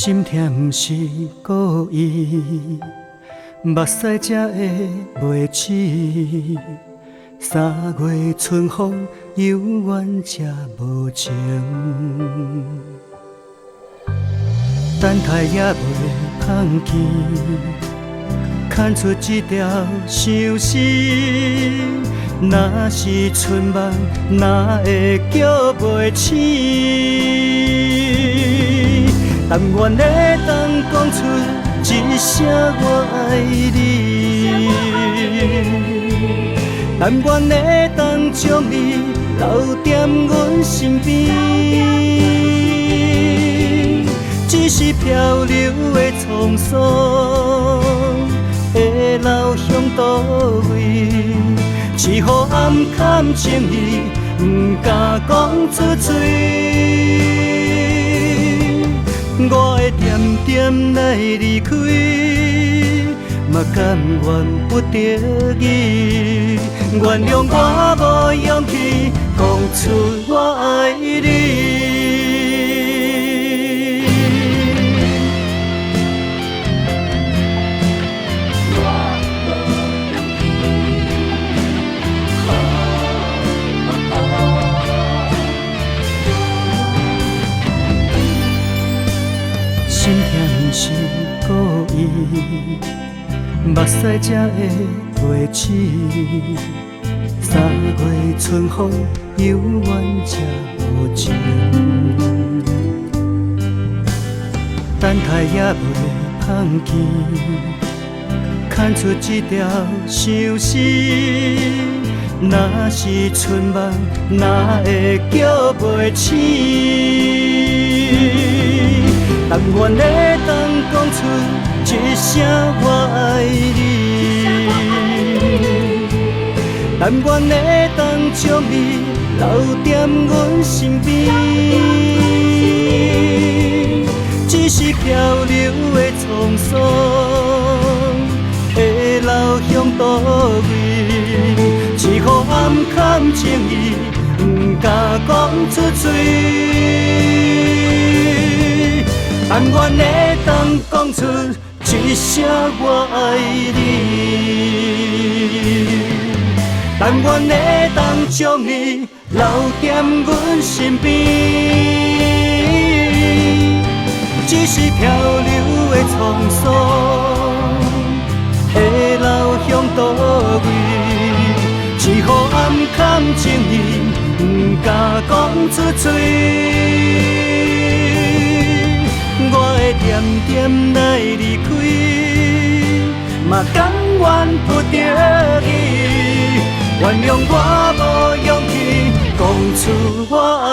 心痛不是故意，目屎才会袂起。3月春风犹原这无情，等待也袂放弃，牵出一条相思。若是春梦，哪会叫袂醒？但愿会当讲出一声我爱你，但愿会当将你留在阮身边。只是漂流的沧桑，会流向倒位？是予暗藏情意，不敢讲出嘴。我会点点来离开，嘛甘愿不得已。原谅我无勇气讲出我爱你。心痛不是故意，目屎才会袂起。3月春风犹原这无情，等待也袂放弃，牵出一条相思。若是春梦，哪会叫袂醒？但愿会当讲出一声我爱你，但愿会当将你留在阮身边。只是漂流的沧桑，会流向倒位？是予暗藏情意，不敢讲出嘴。但愿会当讲出一声我爱你，但愿会当将你留在阮身边。只是漂流的沧桑，会流向倒位？是予暗藏情意，不敢讲出嘴。我会点点来离开，嘛甘愿不得已。原谅我无勇气讲出我爱